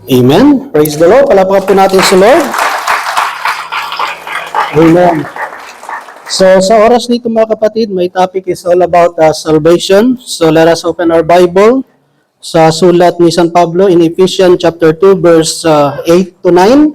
Amen. Praise the Lord. Palapakan po natin si Lord. Amen. So, sa oras nito mga kapatid, my topic is all about salvation. So, let us open our Bible sa sulat ni San Pablo in Ephesians chapter 2, verse 8 to 9.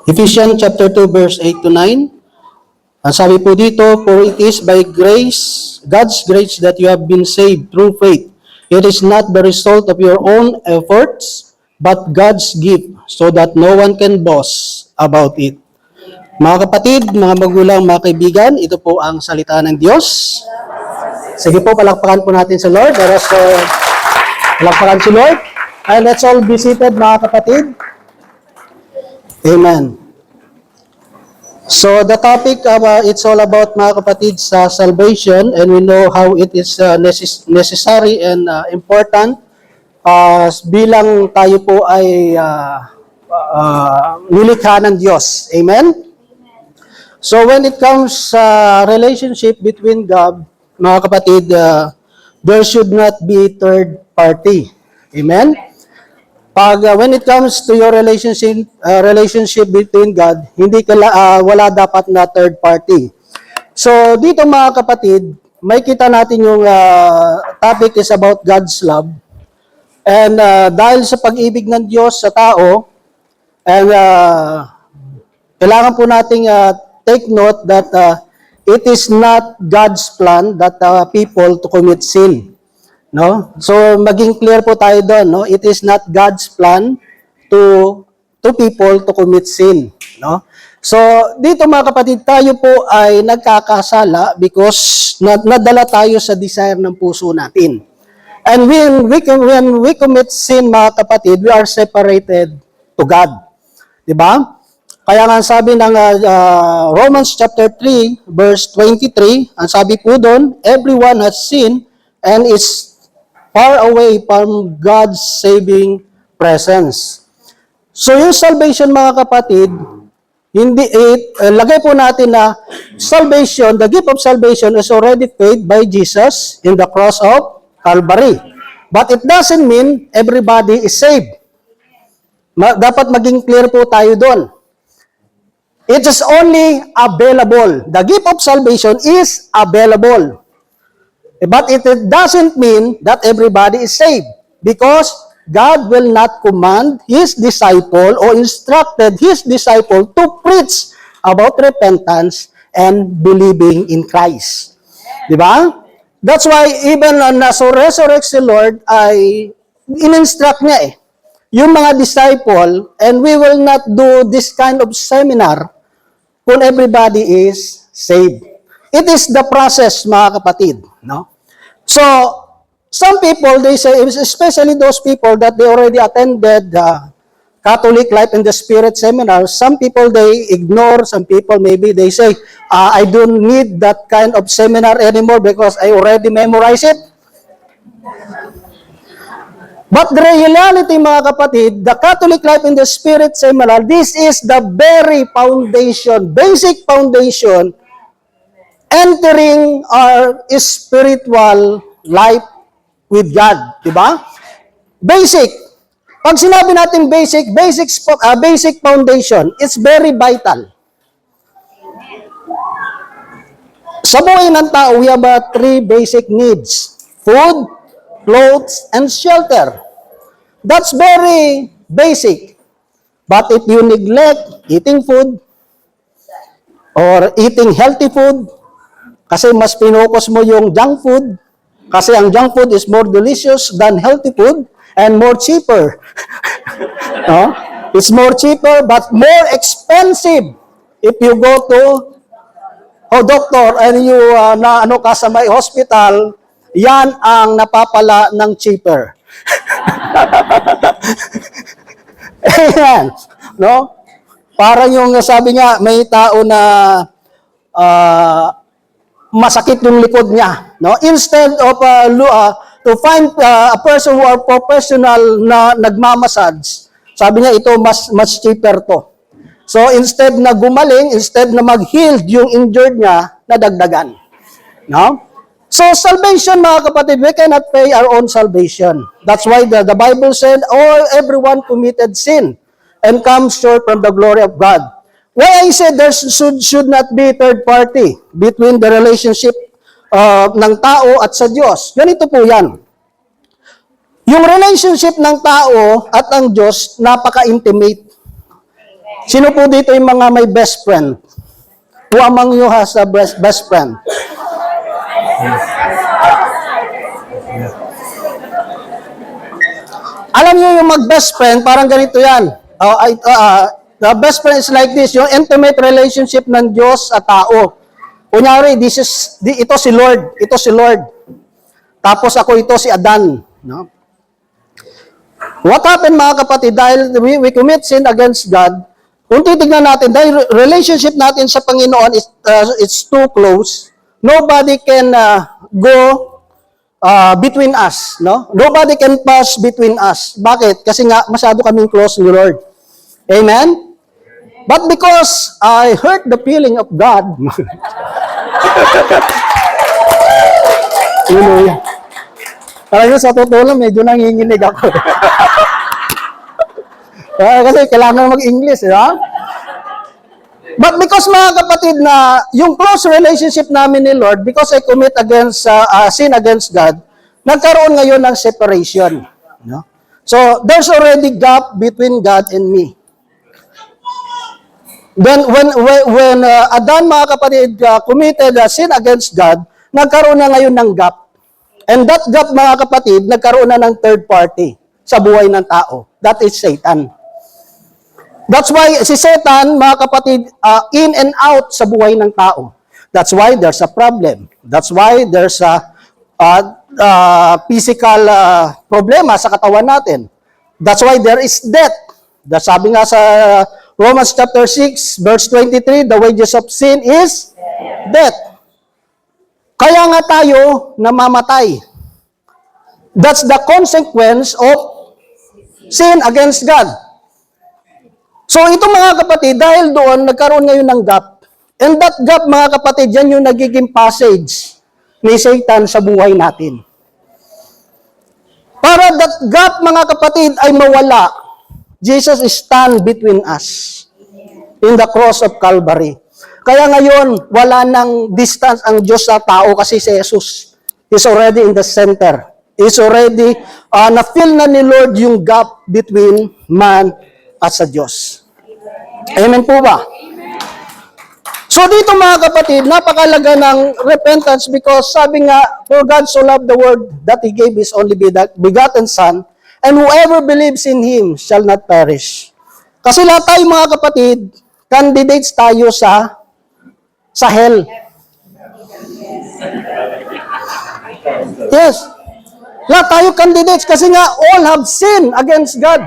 Ephesians chapter 2, verse 8 to 9. Ang sabi po dito, for it is by grace, God's grace that you have been saved through faith. It is not the result of your own efforts, but God's gift, so that no one can boast about it. Mga kapatid, mga magulang, mga kaibigan, ito po ang salita ng Diyos. Sige po, palakpakan po natin si Lord. Let us palakpakan si Lord. And let's all be seated, mga kapatid. Amen. So the topic, it's all about, mga kapatid, sa salvation, and we know how it is necessary and important bilang tayo po ay nilikha ng Diyos. Amen? So when it comes sa relationship between God, mga kapatid, there should not be third party. Amen? When it comes to your relationship between God, wala dapat na third party. So dito mga kapatid, may kita natin yung topic is about God's love. And dahil sa pag-ibig ng Diyos sa tao, and kailangan po nating take note that it is not God's plan that people to commit sin. No? So maging clear po tayo doon, no? It is not God's plan to people to commit sin, no? So dito mga kapatid, tayo po ay nagkakasala because nadala tayo sa desire ng puso natin. And when we commit sin, mga kapatid, we are separated to God. Diba? Kaya nga sabi ng Romans chapter 3, verse 23, ang sabi po doon, everyone has sinned and is far away from God's saving presence. So yung salvation, mga kapatid, lagay po natin na salvation, the gift of salvation is already paid by Jesus in the cross of Calvary. But it doesn't mean everybody is saved. Dapat maging clear po tayo doon. It is only available. The gift of salvation is available. But it doesn't mean that everybody is saved. Because God will not command His disciple or instructed His disciple to preach about repentance and believing in Christ. Diba? That's why even so resurrect si Lord ay in-instruct niya yung mga disciple, and we will not do this kind of seminar kung everybody is saved. It is the process, mga kapatid. No? So, some people, they say, especially those people that they already attended Catholic Life in the Spirit seminar, some people they ignore, some people maybe they say, I don't need that kind of seminar anymore because I already memorized it. But the reality, mga kapatid, the Catholic Life in the Spirit seminar, this is the very foundation, basic foundation, entering our spiritual life with God. Diba? Basic. Pag sinabi natin basic foundation, it's very vital. Sa buhay ng tao, we have three basic needs: food, clothes, and shelter. That's very basic. But if you neglect eating food or eating healthy food, kasi mas pinokos mo yung junk food, kasi ang junk food is more delicious than healthy food, and more cheaper. No? It's more cheaper but more expensive if you go to doctor and you ka sa may hospital, yan ang napapala ng cheaper. Ayan. No? Parang yung sabi nga, may tao na masakit yung likod niya. No? Instead of to find a person who are professional na nagmamassage, sabi niya ito mas cheaper to. So instead na gumaling, instead na mag-heal yung injured niya, nadagdagan. No? So salvation, mga kapatid, we cannot pay our own salvation. That's why the Bible said, everyone committed sin and comes short from the glory of God. Why I said there should not be third party between the relationship ng tao at sa Diyos. Ganito po yan. Yung relationship ng tao at ang Diyos, napaka-intimate. Sino po dito yung mga may best friend? Who among you has a best friend? Alam niyo yung mag-best friend, parang ganito yan. The best friend is like this, yung intimate relationship ng Diyos at tao. Kunyari, ito si Lord, ito si Lord. Tapos ako ito si Adan. No? What happened, mga kapatid, dahil we commit sin against God, kung titignan natin, dahil relationship natin sa Panginoon is too close, nobody can go between us, no? Nobody can pass between us. Bakit? Kasi nga, masyado kaming close ni Lord. Amen? But because I hurt the feeling of God, talaga sa totoo lang, medyo nanginginig ako. Kasi kailangan mag-English, ha? But because, mga kapatid, na yung close relationship namin ni Lord, because I commit sin against God, nagkaroon ngayon ng separation. No? So, there's already gap between God and me. Then, when Adan, mga kapatid, committed sin against God, nagkaroon na ngayon ng gap. And that gap, mga kapatid, nagkaroon na ng third party sa buhay ng tao. That is Satan. That's why si Satan, mga kapatid, in and out sa buhay ng tao. That's why there's a problem. That's why there's a physical problema sa katawan natin. That's why there is death. Sabi nga sa Romans chapter 6, verse 23, the wages of sin is death. Kaya nga tayo namamatay. That's the consequence of sin against God. So ito, mga kapatid, dahil doon, nagkaroon ngayon ng gap. And that gap, mga kapatid, yan yung nagiging passage ni Satan sa buhay natin. Para that gap, mga kapatid, ay mawala, Jesus stand between us in the cross of Calvary. Kaya ngayon, wala nang distance ang Diyos sa tao kasi si Jesus is already in the center. Is already, na-fill na ni Lord yung gap between man at sa Diyos. Amen po ba? So dito, mga kapatid, napakalaga ng repentance because sabi nga, for God so loved the world that He gave His only begotten Son, and whoever believes in Him shall not perish. Kasi lahat tayo, mga kapatid, candidates tayo sa hell. Yes. Lahat tayo candidates kasi nga all have sinned against God.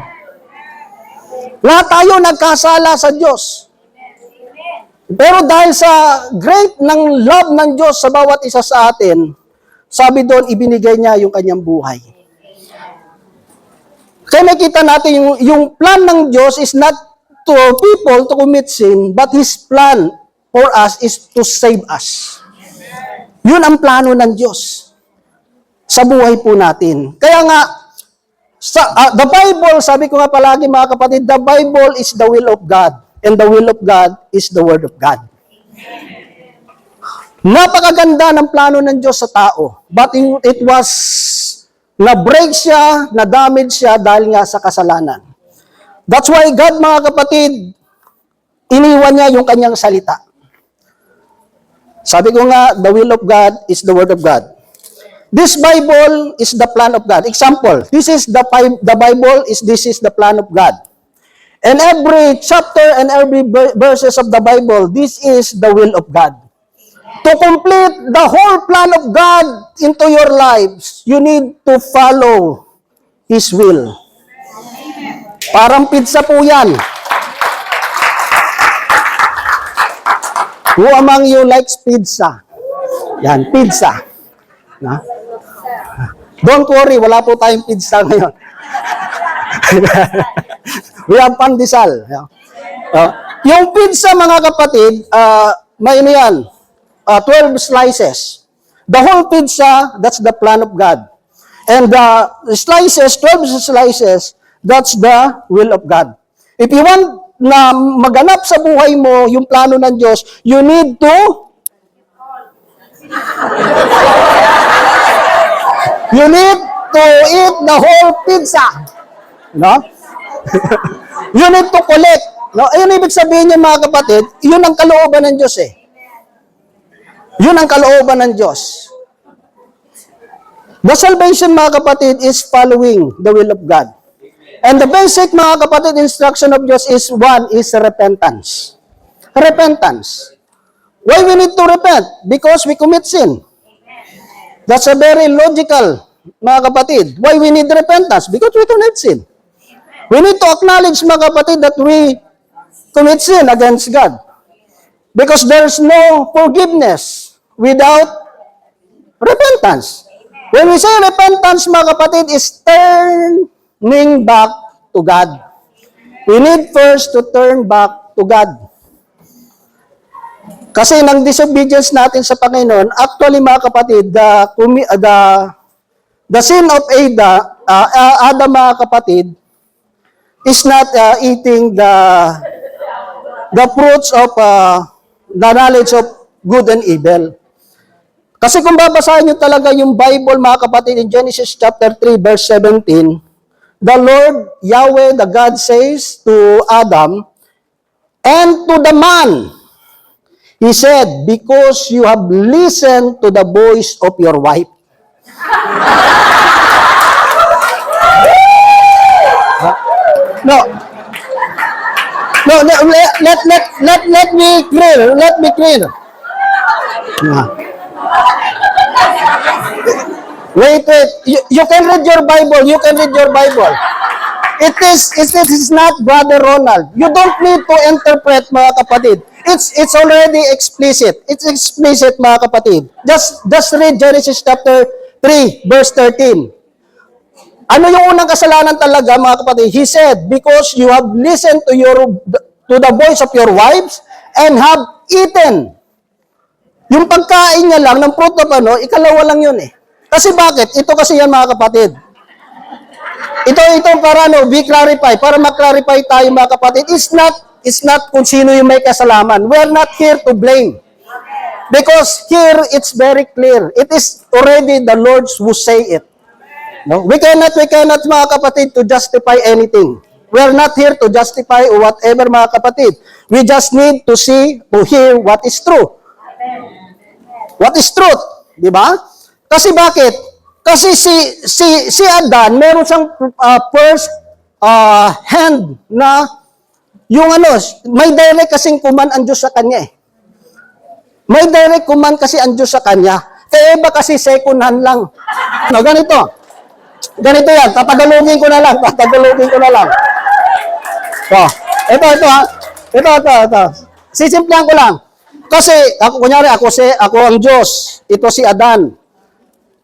Lahat tayo nagkasala sa Diyos. Pero dahil sa great ng love ng Diyos sa bawat isa sa atin, sabi doon, ibinigay niya yung kanyang buhay. Kaya nakita natin yung plan ng Diyos is not to people to commit sin, but His plan for us is to save us. Yun ang plano ng Diyos sa buhay po natin. Kaya nga, the Bible, sabi ko nga palagi, mga kapatid, the Bible is the will of God, and the will of God is the Word of God. Napakaganda ng plano ng Diyos sa tao, but it was na-break siya, na-damage siya dahil nga sa kasalanan. That's why God, mga kapatid, iniwan niya yung kanyang salita. Sabi ko nga, the will of God is the Word of God. This Bible is the plan of God. Example, this is the Bible, this is the plan of God. And every chapter and every verses of the Bible, this is the will of God. To complete the whole plan of God into your lives, you need to follow His will. Parang pizza po yan. Who among you likes pizza? Yan, pizza. Na? Don't worry, wala po tayong pizza ngayon. We have pandesal. Yung pizza, mga kapatid, may ano yan, 12 slices. The whole pizza, that's the plan of God. And the slices, 12 slices, that's the will of God. If you want na maganap sa buhay mo yung plano ng Diyos, you need to eat the whole pizza. No? You need to collect. No? Ayun ibig sabihin niya mga kapatid, yun ang kalooban ng Diyos eh. Yun ang kalooban ng Diyos. The salvation mga kapatid is following the will of God. And the basic mga kapatid instruction of Diyos is one is repentance. Repentance. Why we need to repent? Because we commit sin. That's a very logical mga kapatid. Why we need repentance? Because we commit sin. We need to acknowledge mga kapatid that we commit sin against God. Because there's no forgiveness without repentance. When we say repentance mga kapatid is turning back to God. We need first to turn back to God. Kasi nang disobedience natin sa Panginoon, actually mga kapatid, the sin of Adam mga kapatid, is not eating the fruits of the knowledge of good and evil. Kasi kung babasahin nyo talaga yung Bible mga kapatid in Genesis chapter 3 verse 17, the Lord Yahweh, the God says to Adam and to the man, He said, because you have listened to the voice of your wife. No. No, let me clear. Let me clear. Wait. You can read your Bible. You can read your Bible. It is not Brother Ronald. You don't need to interpret mga kapatid. It's already explicit. It's explicit mga kapatid. Just read Genesis chapter 3 verse 13. Ano yung unang kasalanan talaga, mga kapatid? He said, because you have listened to the voice of your wives and have eaten. Yung pagkain niya lang ng fruit of ikalawa lang yun eh. Kasi bakit? Ito kasi yan, mga kapatid. Ito para be clarify, para ma-clarify tayo, mga kapatid. It's not kung sino yung may kasalanan. We are not here to blame. Because here, it's very clear. It is already the Lord who say it. No? We cannot mga kapatid to justify anything. We are not here to justify whatever mga kapatid. We just need to hear what is true. What is truth? Di ba? Kasi bakit? Kasi si Adan, meron siyang first hand na yung may direct kasing command ang Diyos sa kanya eh. May direct command kasi ang Diyos sa kanya. Kaya iba kasi second hand lang. No, Ganito yan, tatagalogin ko na lang. So, ito. Sisimplihan ko lang. Kasi, ako ang Diyos. Ito si Adan.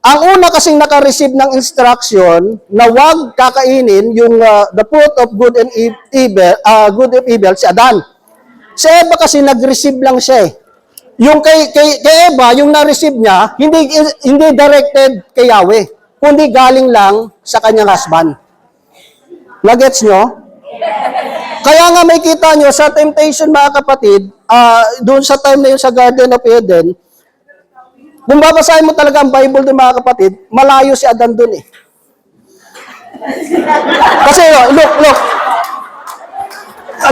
Ang una kasing naka-receive ng instruction na wag kakainin yung the fruit of good and evil, si Adan. Si Eva kasi nag-receive lang siya eh. Yung kay Eva, yung na-receive niya, hindi directed kay Yahweh, kundi galing lang sa kanyang husband. Nagets nyo? Kaya nga may kita nyo sa temptation mga kapatid, doon sa time na yun sa Garden of Eden, kung babasahin mo talaga ang Bible din mga kapatid, malayo si Adan doon eh. Kasi look.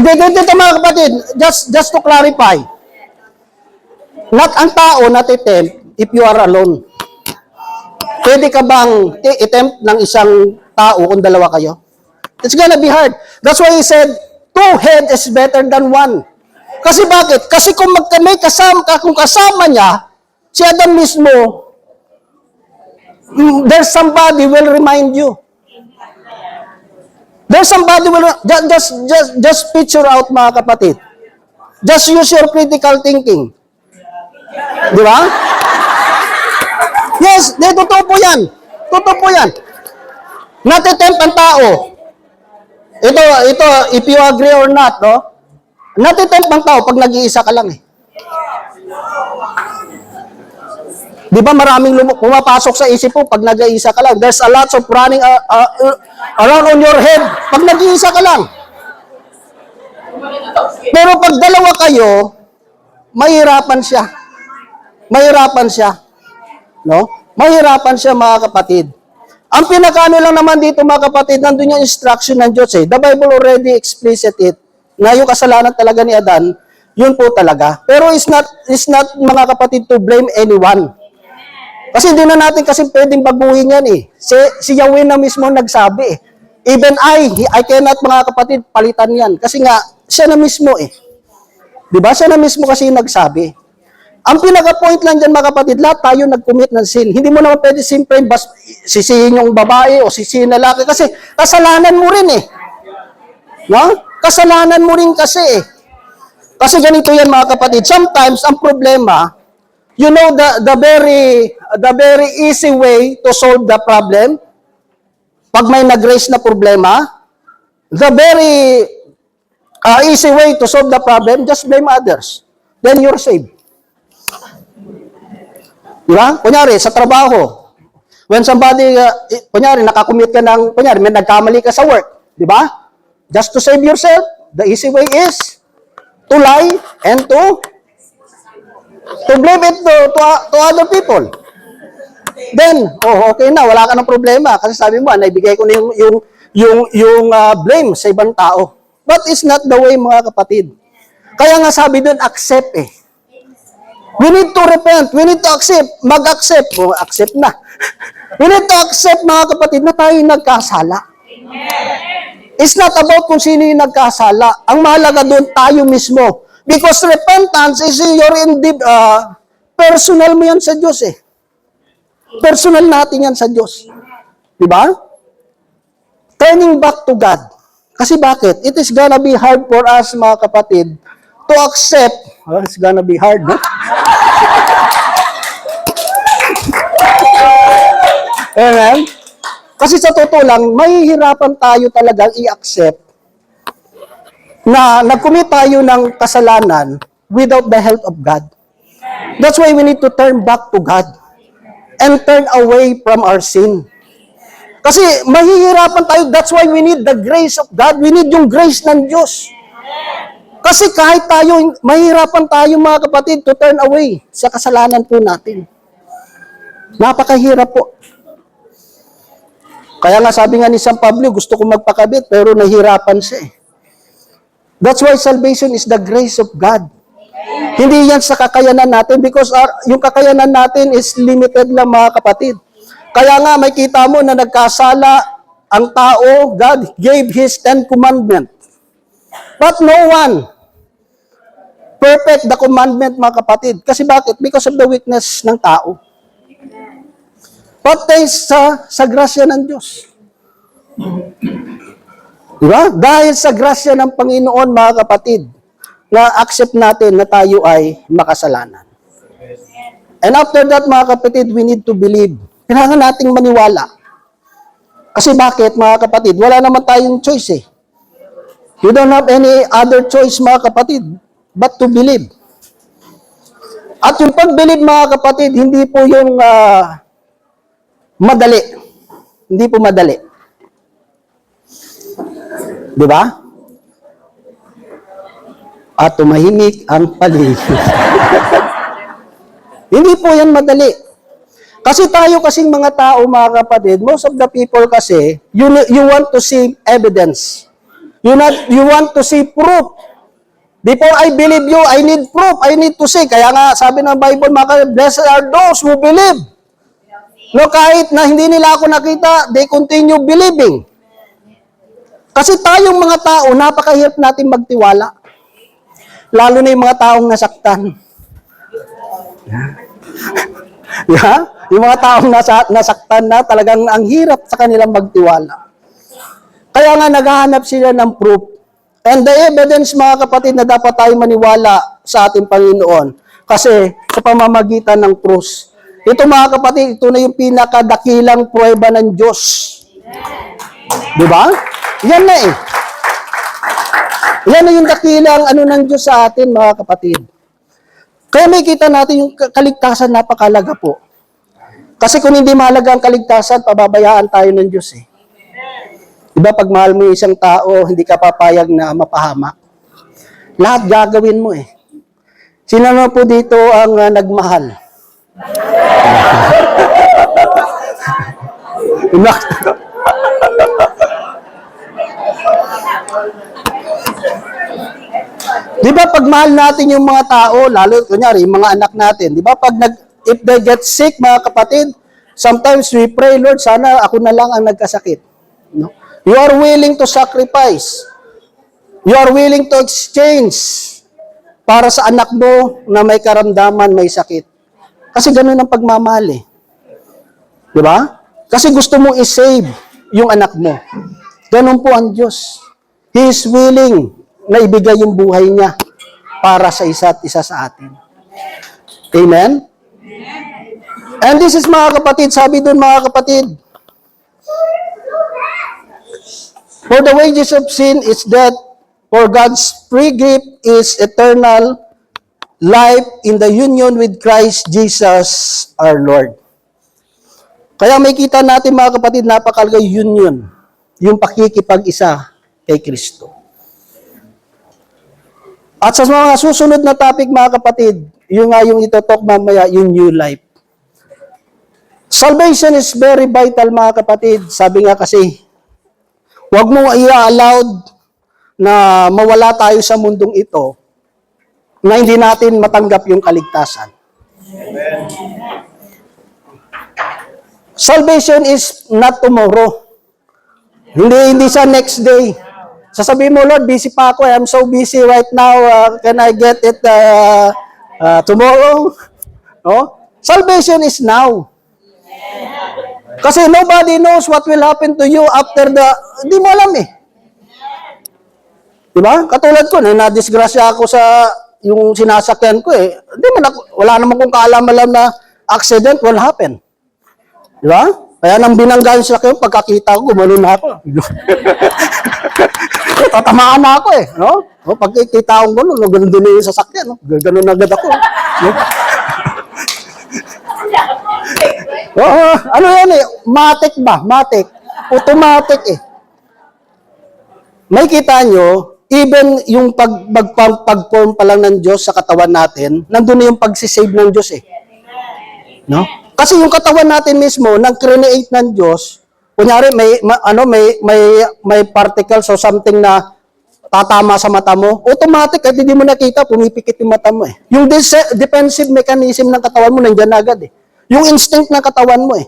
Dito mga kapatid, just to clarify, not ang tao natitempt if you are alone. Pwede ka bang i-tempt ng isang tao kung dalawa kayo? It's gonna be hard. That's why he said, two heads is better than one. Kasi bakit? Kasi kung kung kasama niya, si Adam mismo, there's somebody will remind you. There's somebody will, just picture out mga kapatid. Just use your critical thinking. Di ba? Yes, totoo po yan. Natitempt ang tao. Ito, if you agree or not, no? Natitempt ang tao pag nag-iisa ka lang eh. Di ba maraming pumapasok sa isip mo pag nag-iisa ka lang. There's a lot of running around on your head pag nag-iisa ka lang. Pero pag dalawa kayo, mahirapan siya. Mahirapan siya. No? Mahirapan siya, mga kapatid. Ang pinakaano lang naman dito, mga kapatid, nandun yung instruction ng Diyos. The Bible already explicit it na yung kasalanan talaga ni Adan, yun po talaga. Pero it's not, mga kapatid, to blame anyone. Kasi hindi na natin kasi pwedeng baguhin yan eh. Si Yahweh na mismo nagsabi eh. Even I cannot, mga kapatid, palitan yan. Kasi nga, siya na mismo eh. Diba? Siya na mismo kasi yung nagsabi. Ang pinaka-point lang dyan, mga kapatid, lahat tayo nag-commit ng sin. Hindi mo naman pwede simpre sisihin yung babae o sisihin lalaki kasi kasalanan mo rin eh. No? Kasalanan mo rin kasi eh. Kasi ganito yan, mga kapatid. Sometimes, ang problema, you know the very easy way to solve the problem, pag may nag-raise na problema, the very easy way to solve the problem, just blame others. Then you're saved. Diba? Kunyari, sa trabaho, when somebody, kunyari, nakakommit ka ng, kunyari, may nagkamali ka sa work, di ba? Just to save yourself, the easy way is to lie and to blame it to other people. Then, okay na, wala ka ng problema. Kasi sabi mo, naibigay ko na yung blame sa ibang tao. But it's not the way, mga kapatid. Kaya nga sabi doon, accept eh. We need to repent. We need to accept. Mag-accept. Accept na. We need to accept, mga kapatid, na tayo nagkasala. It's not about kung sino yung nagkasala. Ang mahalaga doon, tayo mismo. Because repentance is your personal mo yan sa Diyos eh. Personal natin yan sa Diyos. Diba? Turning back to God. Kasi bakit? It is gonna be hard for us, mga kapatid, to accept. It's gonna be hard, no? Amen? Kasi sa totoo lang, mahihirapan tayo talagang i-accept na nag-commit tayo ng kasalanan without the help of God. That's why we need to turn back to God and turn away from our sin. Kasi mahihirapan tayo, that's why we need the grace of God. We need yung grace ng Diyos. Kasi kahit tayo, mahihirapan tayo, mga kapatid, to turn away sa kasalanan po natin. Napakahirap po. Kaya nga sabi nga ni San Pablo, gusto ko magpakabit, pero nahihirapan siya eh. That's why salvation is the grace of God. Hindi yan sa kakayanan natin because yung kakayanan natin is limited lang, mga kapatid. Kaya nga may kita mo na nagkasala ang tao, God gave His 10 commandments. But no one perfect the commandment, mga kapatid. Kasi bakit? Because of the weakness ng tao. But thanks sa grasya ng Diyos. Diba? Dahil sa grasya ng Panginoon, mga kapatid, na accept natin na tayo ay makasalanan. And after that, mga kapatid, we need to believe. Kailangan nating maniwala. Kasi bakit, mga kapatid? Wala naman tayong choice eh. You don't have any other choice, mga kapatid, but to believe. At yung pag-believe, mga kapatid, hindi po yung madali. Hindi po madali. Di ba? At tumahimik ang paligid. Hindi po yan madali. Kasi tayo kasing mga tao, mga kapatid, most of the people kasi, you want to see evidence. You want to see proof. Before I believe you, I need proof. I need to see. Kaya nga, sabi ng Bible, mga kapatid, blessed are those who believe. No, kahit na hindi nila ako nakita, they continue believing. Kasi tayong mga tao, napakahirap natin magtiwala. Lalo na yung mga taong nasaktan. Yeah? Yung mga taong nasaktan na, talagang ang hirap sa kanilang magtiwala. Kaya nga naghahanap sila ng proof. And the evidence, mga kapatid, na dapat tayo maniwala sa ating Panginoon. Kasi sa pamamagitan ng krus. Ito, mga kapatid, ito na yung pinakadakilang pruweba ng Diyos. Diba? Yan na eh. Yan na yung dakilang ng Diyos sa atin, mga kapatid. Kaya may kita natin yung kaligtasan napakalaga po. Kasi kung hindi mahalaga ang kaligtasan, pababayaan tayo ng Diyos eh. Diba, pag mahal mo yung isang tao, hindi ka papayag na mapahamak. Lahat gagawin mo eh. Sino na po dito ang nagmahal? Di ba pag mahal natin yung mga tao, lalo kunyari yung mga anak natin, di ba pag if they get sick, mga kapatid, sometimes we pray, Lord, sana ako na lang ang nagkasakit. No? You are willing to sacrifice. You are willing to exchange para sa anak mo na may karamdaman, may sakit. Kasi ganun ang pagmamahal eh. Di ba? Kasi gusto mong i-save yung anak mo. Ganun po ang Diyos. He is willing na ibigay yung buhay niya para sa isa't isa sa atin. Amen? And this is, mga kapatid, sabi dun, mga kapatid, for the wages of sin is death, for God's free gift is eternal life in the union with Christ Jesus our Lord. Kaya may kita natin, mga kapatid, napakalaga union, yung pakikipag-isa kay Kristo. At sa mga susunod na topic, mga kapatid, yung itotalk mamaya, yung new life. Salvation is very vital, mga kapatid. Sabi nga kasi, huwag mo i-allowed na mawala tayo sa mundong ito na hindi natin matanggap yung kaligtasan. Amen. Salvation is not tomorrow. Hindi sa next day. Sasabihin mo, Lord, busy pa ako. I'm so busy right now. Can I get it tomorrow? No? Salvation is now. Kasi nobody knows what will happen to you after hindi mo alam eh. Diba? Katulad ko, na-disgrasya ako sa yung sinasakyan ko eh. Wala naman kong kaalam-alam na accident will happen. Diba? Kaya nang binangga yung sakyan, pagkakita ko, gumano na ako. Tatamaan na ako eh. No? O, pagkikita ko gano'n, gano'n din yung sasakyan. No? Gano'n agad ako. No? Ano yan eh? Matic ba? Matic. Automatic eh. May kita nyo, even yung pag-form pa lang ng Diyos sa katawan natin, nandun na yung pagsisave ng Diyos eh. No? Kasi yung katawan natin mismo, nag-create ng Diyos, kunyari may particles o something na tatama sa mata mo, automatic, kahit hindi mo nakita, pumipikit yung mata mo eh. Yung defensive mechanism ng katawan mo, nandiyan agad eh. Yung instinct ng katawan mo eh.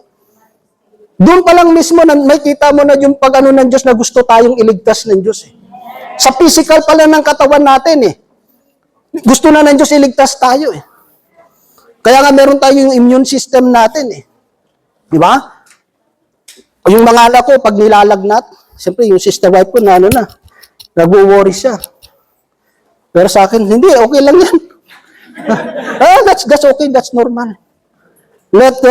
Doon pa lang mismo, may kita mo na yung pag-ano ng Diyos na gusto tayong iligtas ng Diyos eh. Sa physical pala ng katawan natin eh. Gusto na ng Diyos iligtas tayo eh. Kaya nga meron tayong immune system natin eh. Di ba? Yung mga anak ko, pag nilalagnat, siyempre yung sister wife ko na nag-worry siya. Pero sa akin, hindi, okay lang yan. That's okay, that's normal. Let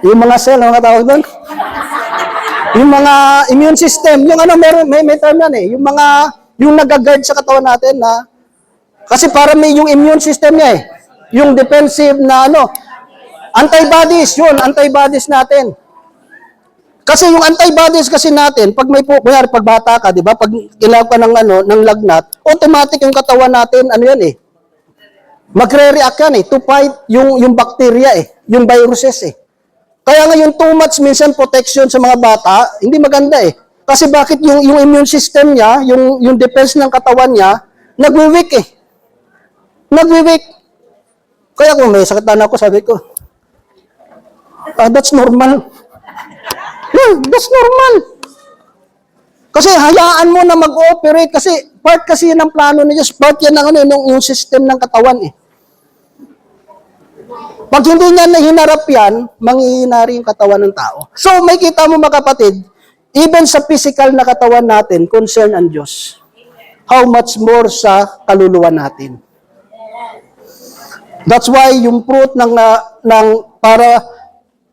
yung mga cell, ano nga tawag doon? Yung mga immune system, yung may term yan eh, yung nag-guard sa katawan natin na, kasi para may yung immune system niya eh, yung defensive na antibodies, antibodies natin. Kasi yung antibodies kasi natin, pag kunyari, pag bata ka, di ba, pag ilaw ka ng lagnat, automatic yung katawan natin, yan eh, magre-react yan eh, to fight yung bacteria eh, yung viruses eh. Kaya nga yung too much minsan protection sa mga bata, hindi maganda eh. Kasi bakit yung immune system niya, yung defense ng katawan niya, nagwi-weak eh. Nagwi-weak. Kaya kung may sakit na ako, sabi ko, that's normal. Yeah, that's normal. Kasi hayaan mo na mag-ooperate kasi part kasi ng plano ni Diyos, part yan ng yung system ng katawan eh. Pag hindi niya nahinarap yan, manghihinari yung katawan ng tao. So may kita mo mga kapatid, even sa physical na katawan natin, concern ang Diyos. How much more sa kaluluwa natin. That's why yung fruit para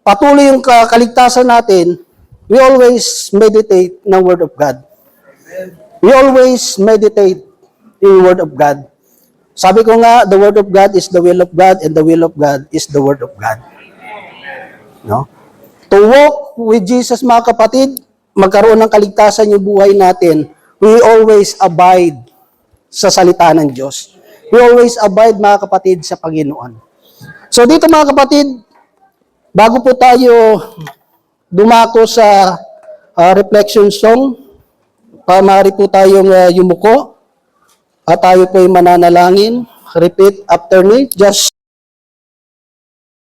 patuloy yung kaligtasan natin, we always meditate ng Word of God. We always meditate in the Word of God. Sabi ko nga, the Word of God is the will of God, and the will of God is the Word of God. No? To walk with Jesus, mga kapatid, magkaroon ng kaligtasan yung buhay natin, we always abide sa salita ng Diyos. We always abide, mga kapatid, sa Panginoon. So dito, mga kapatid, bago po tayo dumako sa reflection song, maaari po tayong yumuko at tayo po'y mananalangin. Repeat after me. Just